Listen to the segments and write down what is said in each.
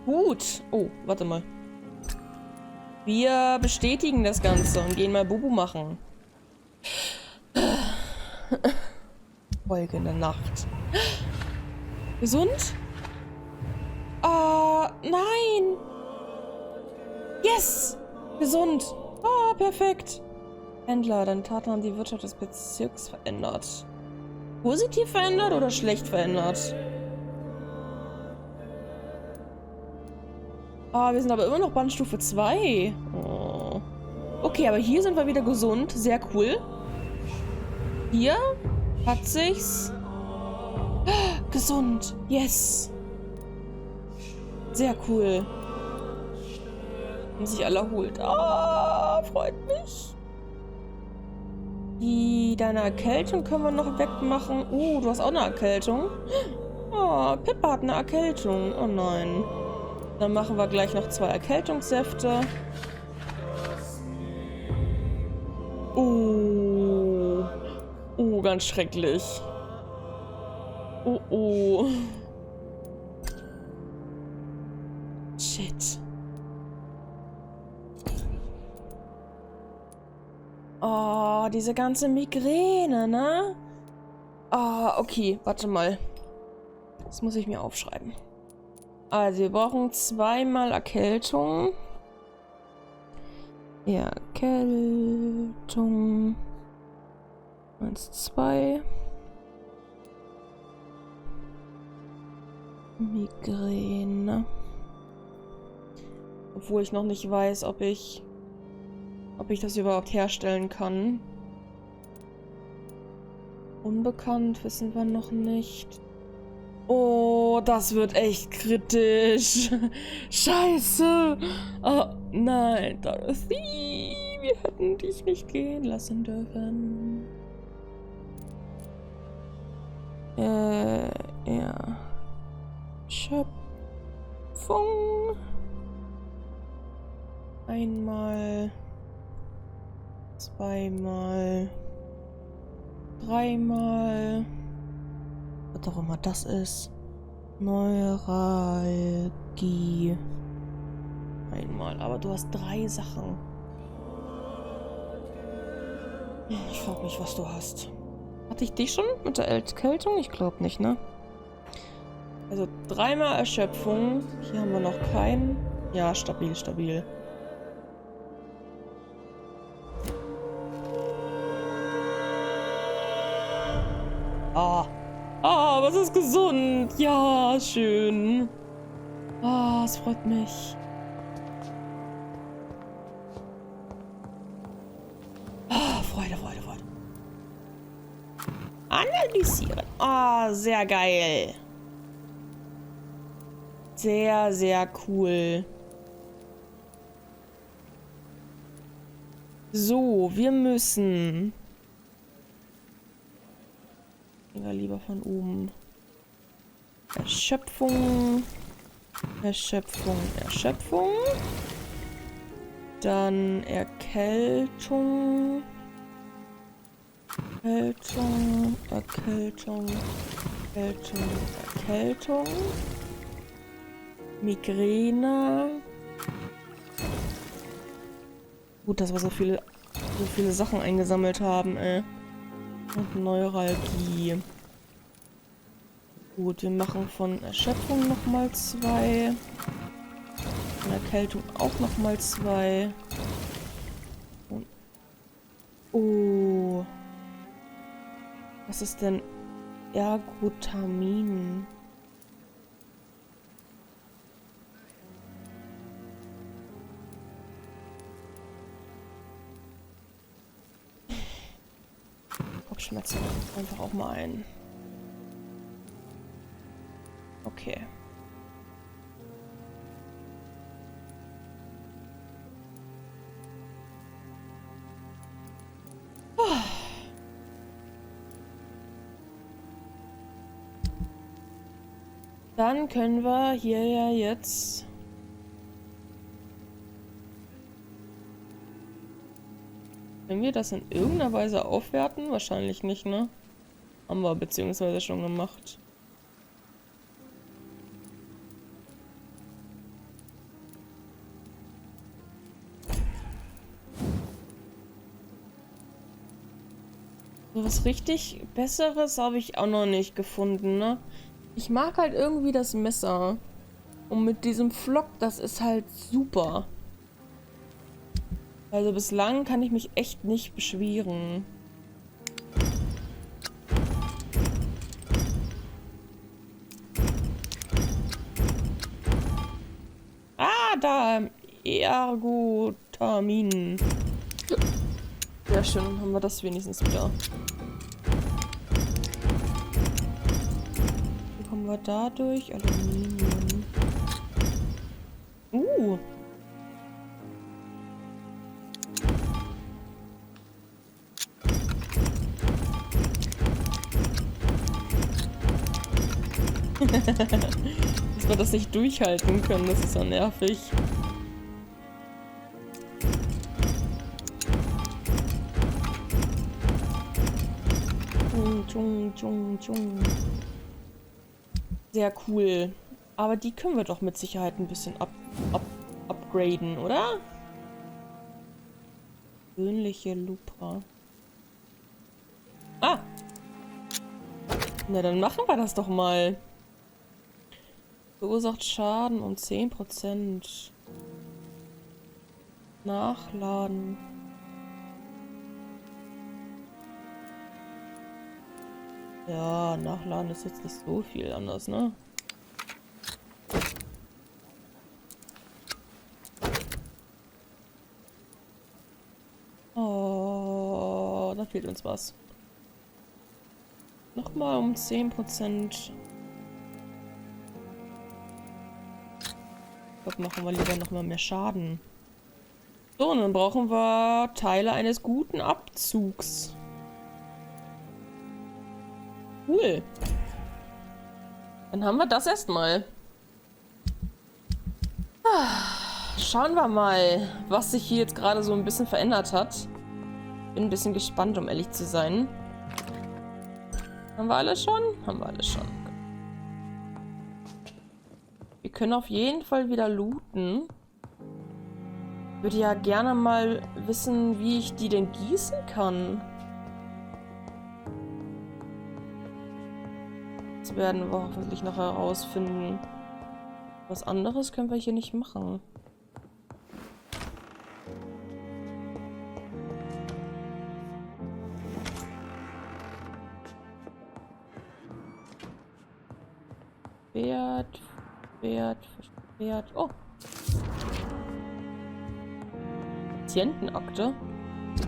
Gut. Oh, warte mal. Wir bestätigen das Ganze und gehen mal Bubu machen. Folgende Nacht. Gesund? Ah, nein! Yes! Gesund! Ah, perfekt! Händler, deine Taten haben die Wirtschaft des Bezirks verändert. Positiv verändert oder schlecht verändert? Ah, wir sind aber immer noch Bandstufe 2. Oh. Okay, aber hier sind wir wieder gesund. Sehr cool. Hier hat sich's... Gesund. Yes. Sehr cool. Haben sich alle erholt. Ah, freut mich. Deine Erkältung können wir noch wegmachen. Du hast auch eine Erkältung. Oh, Pippa hat eine Erkältung. Oh nein. Dann machen wir gleich noch 2 Erkältungssäfte. Ganz schrecklich. Shit. Oh, diese ganze Migräne, ne? Okay, warte mal. Das muss ich mir aufschreiben. Also, wir brauchen 2-mal Erkältung. Erkältung. 1, 2. Migräne. Obwohl ich noch nicht weiß, ob ich das überhaupt herstellen kann. Unbekannt, wissen wir noch nicht. Oh, das wird echt kritisch. Scheiße. Oh, nein, Dorothy. Wir hätten dich nicht gehen lassen dürfen. Ja. Schöpfung. Einmal. 2-mal. 3-mal. Was auch immer das ist. Neuralgie. Einmal. Aber du hast 3 Sachen. Ich frage mich, was du hast. Hatte ich dich schon mit der Erkältung? Ich glaube nicht, ne? Also 3-mal Erschöpfung. Hier haben wir noch keinen. Ja, stabil, stabil. Was ist gesund? Ja, schön. Es freut mich. Freude, Freude, Freude. Analysieren. Sehr geil. Sehr, sehr cool. So, wir müssen... Gehen wir lieber von oben. Erschöpfung. Erschöpfung, Erschöpfung. Dann Erkältung. Erkältung, Erkältung, Erkältung, Erkältung. Migräne. Gut, dass wir so viele Sachen eingesammelt haben, ey. Und Neuralgie. Gut, wir machen von Erschöpfung nochmal 2. Von Erkältung auch nochmal 2. Und was ist denn Ergotamin? Kopfschmerzen einfach auch mal ein. Okay. Dann können wir hier ja jetzt... Können wir das in irgendeiner Weise aufwerten? Wahrscheinlich nicht, ne? Haben wir beziehungsweise schon gemacht. So was richtig Besseres habe ich auch noch nicht gefunden, ne? Ich mag halt irgendwie das Messer. Und mit diesem Flock, das ist halt super. Also bislang kann ich mich echt nicht beschweren. Ah, da. Ergotamin. Sehr schön, dann haben wir das wenigstens wieder. Wie kommen wir da durch? Aluminium. Dass wir das nicht durchhalten können, das ist ja nervig. Sehr cool. Aber die können wir doch mit Sicherheit ein bisschen upgraden, oder? Gewöhnliche Lupa. Ah! Na, dann machen wir das doch mal. Verursacht Schaden um 10%. Nachladen. Ja, nachladen ist jetzt nicht so viel anders, ne? Oh, da fehlt uns was. Nochmal um 10%. Ich glaube, machen wir lieber nochmal mehr Schaden. So, und dann brauchen wir Teile eines guten Abzugs. Cool. Dann haben wir das erstmal. Schauen wir mal, was sich hier jetzt gerade so ein bisschen verändert hat. Bin ein bisschen gespannt, um ehrlich zu sein. Haben wir alles schon? Haben wir alles schon. Wir können auf jeden Fall wieder looten. Ich würde ja gerne mal wissen, wie ich die denn gießen kann. Das werden wir hoffentlich noch herausfinden. Was anderes können wir hier nicht machen. Pferd. Oh. Patientenakte.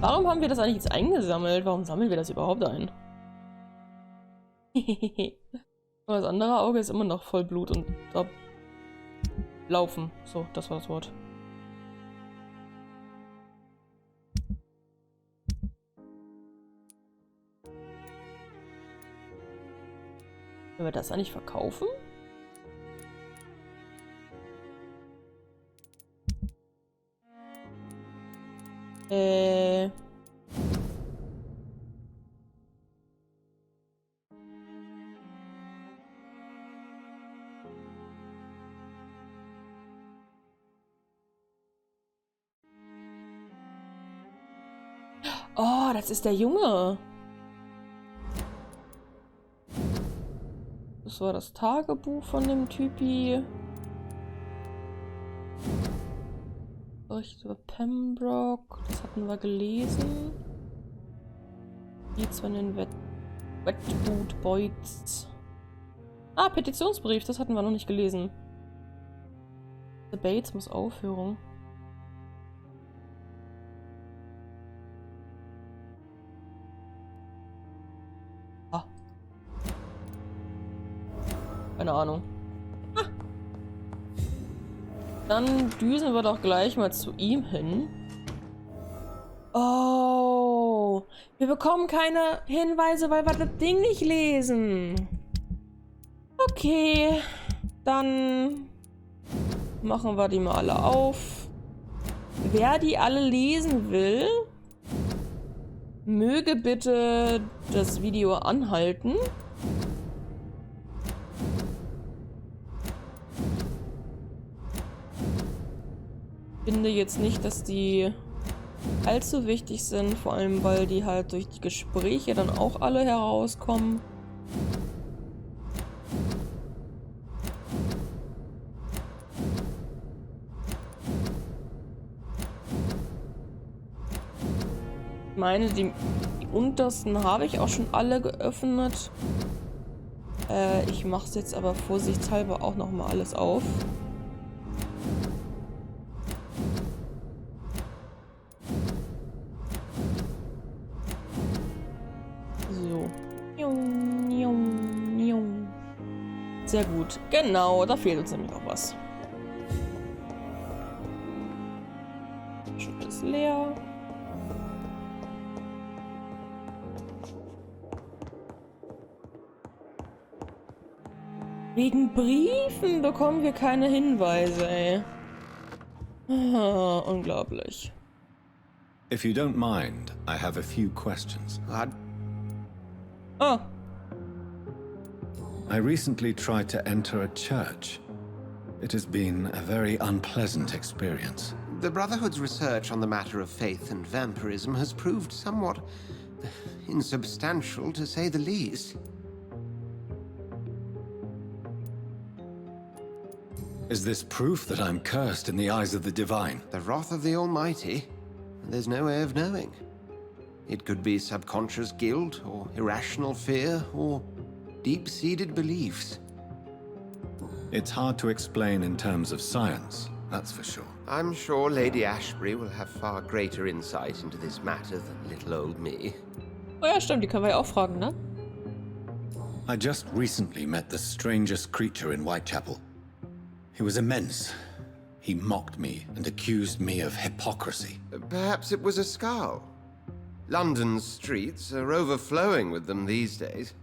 Warum haben wir das eigentlich jetzt eingesammelt? Warum sammeln wir das überhaupt ein? Das andere Auge ist immer noch voll Blut und da laufen. So, das war das Wort. Können wir das eigentlich verkaufen? Oh, das ist der Junge. Das war das Tagebuch von dem Typi. Bericht über Pembroke. Das hatten wir gelesen. Jetzt von den Wetboot Boys. Ah, Petitionsbrief. Das hatten wir noch nicht gelesen. The Bates muss Aufhörung. Ah. Keine Ahnung. Ah. Dann düsen wir doch gleich mal zu ihm hin. Oh. Wir bekommen keine Hinweise, weil wir das Ding nicht lesen. Okay. Dann machen wir die mal alle auf. Wer die alle lesen will, möge bitte das Video anhalten. Ich finde jetzt nicht, dass die allzu wichtig sind, vor allem weil die halt durch die Gespräche dann auch alle herauskommen. Ich meine, die untersten habe ich auch schon alle geöffnet. Ich mache es jetzt aber vorsichtshalber auch noch mal alles auf. So. Sehr gut. Genau, da fehlt uns nämlich auch was. Schon ist leer. Wegen Briefen bekommen wir keine Hinweise, ey. Ah, unglaublich. If you don't mind, I have a few questions. Ah, I recently tried to enter a church. It has been a very unpleasant experience. The Brotherhood's research on the matter of faith and vampirism has proved somewhat insubstantial, to say the least. Is this proof that I'm cursed in the eyes of the divine? The wrath of the Almighty? There's no way of knowing. It could be subconscious guilt, or irrational fear, or deep-seated beliefs. It's hard to explain in terms of science, that's for sure. I'm sure Lady Ashbury will have far greater insight into this matter than little old me. oh ja, stimmt, die können wir ja auch fragen, ne? I just recently met the strangest creature in Whitechapel. He was immense. He mocked me and accused me of hypocrisy. Perhaps it was a skull. London's streets are overflowing with them these days.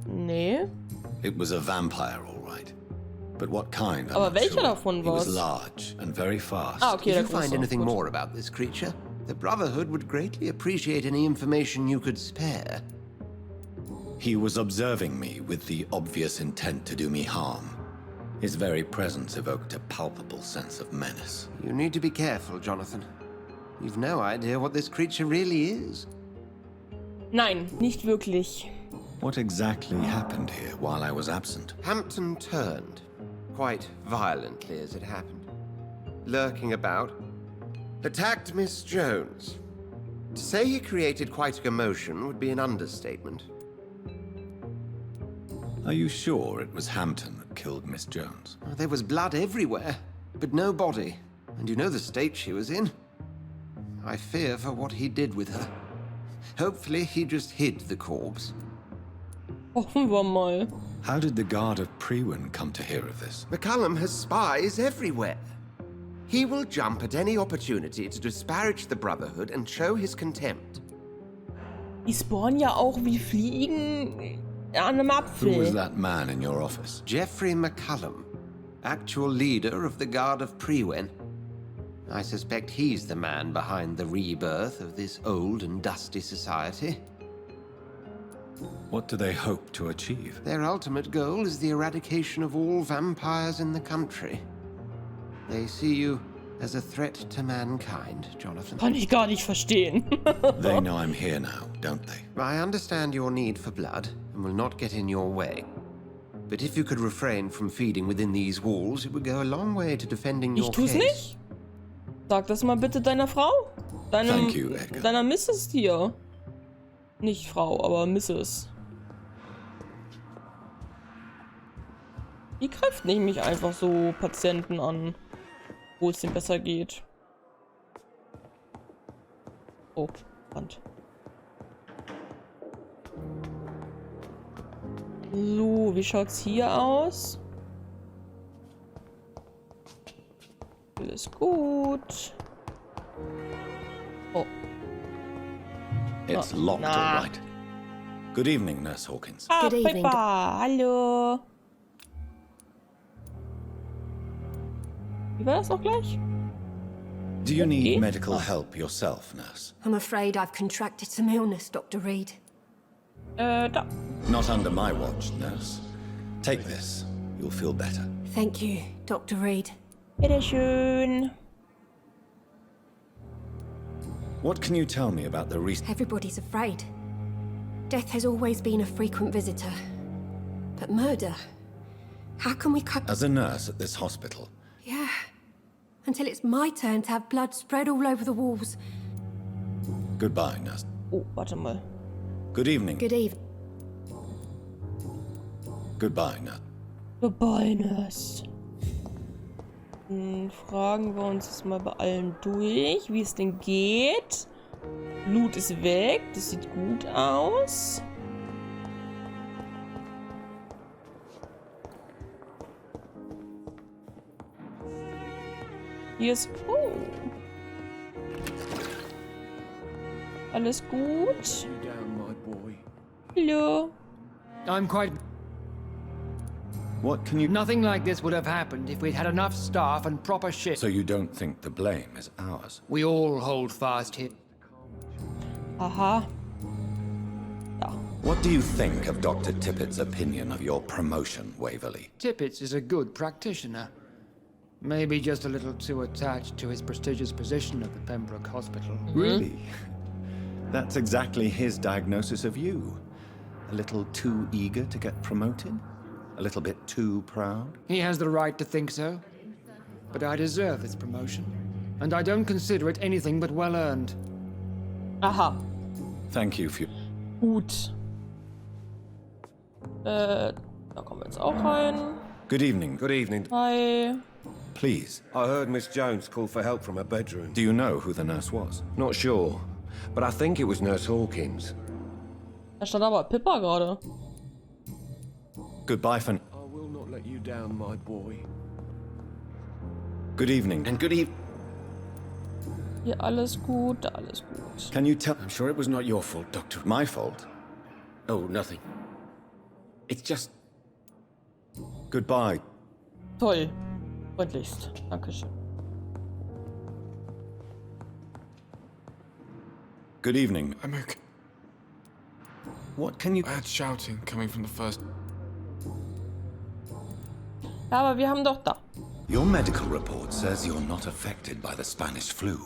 Nee. It was a vampire, all right. But what kind? I'm Aber not welcher sure. davon He was war's? large and very fast. Ah, okay, Did der you find große. anything Gut. more about this creature? The Brotherhood would greatly appreciate any information you could spare. He was observing me with the obvious intent to do me harm. His very presence evoked a palpable sense of menace. You need to be careful, Jonathan. You've no idea what this creature really is. Nein, nicht wirklich. What exactly happened here while I was absent? Hampton turned, quite violently as it happened. Lurking about, attacked Miss Jones. To say he created quite a commotion would be an understatement. Are you sure it was Hampton that killed Miss Jones? There was blood everywhere, but no body. And you know the state she was in. I fear for what he did with her. Hopefully he just hid the corpse. Hoffen wir mal. How did the guard of Prewin come to hear of this? McCullum has spies everywhere. He will jump at any opportunity to disparage the Brotherhood and show his contempt. Die spawnen ja auch wie Fliegen an einem Who was Apfel. that man in your office? Geoffrey McCullum, actual leader of the Guard of Prewin. I suspect he's the man behind the rebirth of this old and dusty society. What do they hope to achieve? Their ultimate goal is the eradication of all vampires in the country. They see you as a threat to mankind, Jonathan. Kann ich gar nicht verstehen. They know I'm here now, don't they? I understand your need for blood and will not get in your way. But if you could refrain from feeding within these walls, it would go a long way to defending your Ich tu's case. nicht. Sag das mal bitte deiner Frau. Thank you, Edgar. Deiner Mrs. hier. Nicht Frau, aber Mrs. Die greift nicht einfach so Patienten an, wo es denen besser geht. Oh, Hand. So, wie schaut's hier aus? Alles gut. Oh. It's locked, all right. Good evening, Nurse Hawkins. Ah, Good evening. Peppa, hallo. Wie war das noch gleich? Do you need Okay. medical help yourself, Nurse? I'm afraid I've contracted some illness, Dr. Reid. Da. Not under my watch, Nurse. Take this. You'll feel better. Thank you, Dr. Reid. Bitteschön. What can you tell me about the recent... Everybody's afraid. Death has always been a frequent visitor. But murder? How can we cope? As a nurse at this hospital, Yeah. Until it's my turn to have blood spread all over the walls. goodbye, nurse. Oh, warte mal. Good evening. Good evening. Goodbye, nurse. Goodbye, Nurse. Fragen wir uns jetzt mal bei allen durch, wie es denn geht. Blut ist weg, das sieht gut aus. Hier ist... Oh. Alles gut? Hallo. I'm quite... What can you... Nothing like this would have happened if we'd had enough staff and proper shit. So you don't think the blame is ours? We all hold fast here. Aha. Ja. What do you think of Dr. Tippett's opinion of your promotion, Waverley? Tippett is a good practitioner. Maybe just a little too attached to his prestigious position at the Pembroke Hospital. Really? That's exactly his diagnosis of you. A little too eager to get promoted? A little bit too proud? He has the right to think so. But I deserve this promotion. And I don't consider it anything but well earned. Aha. Thank you for... Gut. Da kommen wir jetzt auch rein. Good evening. Good evening. Hi. Please, I heard Miss Jones call for help from her bedroom. do you know who the nurse was? Not sure, but I think it was Nurse Hawkins. Da stand aber Pippa gerade. Goodbye for... I will not let you down, my boy. Good evening. And good evening. Hier alles gut, da alles gut. Can you tell... I'm sure it was not your fault, Doctor. My fault? Oh, nothing. It's just... Goodbye. Toll. Freundlichst. Dankeschön. Good evening. I'm okay. What can you... I had shouting coming from the first... Ja, aber wir haben doch da. Your medical report says you're not affected by the Spanish flu.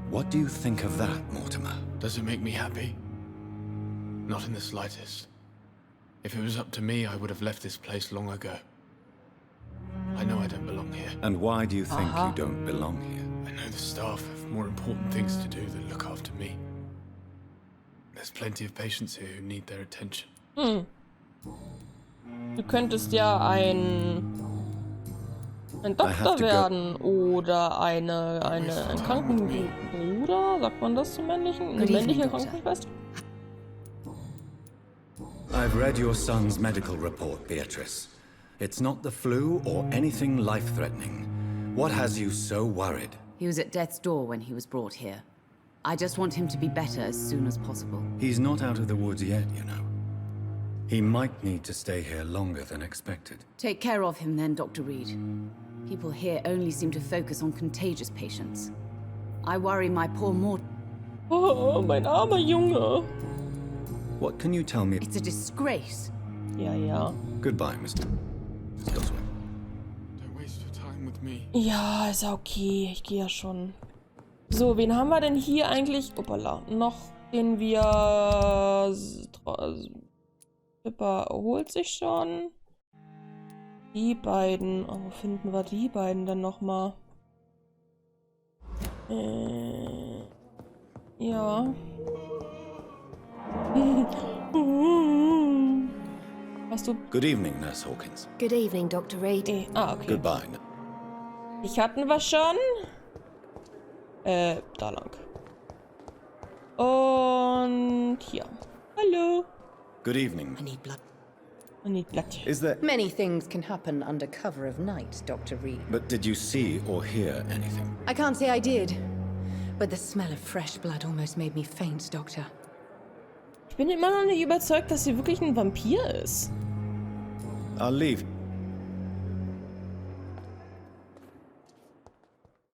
What do you think of that, Mortimer? Does it make me happy? Not in the slightest. If it was up to me, I would have left this place long ago. I know I don't belong here. And why do you think you don't belong here? I know the staff have more important things to do than look after me. There's plenty of patients here who need their attention. Du könntest ja ein Doktor werden oder ein Krankenbruder, sagt man das zum männlichen? Eine männliche Krankenschwester? I've read your son's medical report, Beatrice. It's not the flu or anything life-threatening. What has you so worried? He was at death's door when he was brought here. I just want him to be better as soon as possible. He's not out of the woods yet, you know. He might need to stay here longer than expected. Take care of him then, Dr. Reid. People here only seem to focus on contagious patients. I worry my poor Mort... Oh, mein armer Junge. What can you tell me? It's a disgrace. Ja, ja. Goodbye, Mr. Goswell. Don't waste your time with me. Ja, ist ja okay. Ich gehe ja schon. So, wen haben wir denn hier eigentlich? Opala. Noch den wir... Pippa erholt sich schon. Die beiden. Oh, wo finden wir die beiden dann nochmal? Ja. Hast du... Good evening, Nurse Hawkins. Good evening, Dr. Reid. okay. Goodbye. Ich hatten wir schon. Da lang. Und hier. Hallo. Good evening. I need blood. I need blood. Is there... Many things can happen under cover of night, Dr. Reid. But did you see or hear anything? I can't say I did, but the smell of fresh blood almost made me faint, Doctor. Ich bin immer noch nicht überzeugt, dass sie wirklich ein Vampir ist. I'll leave.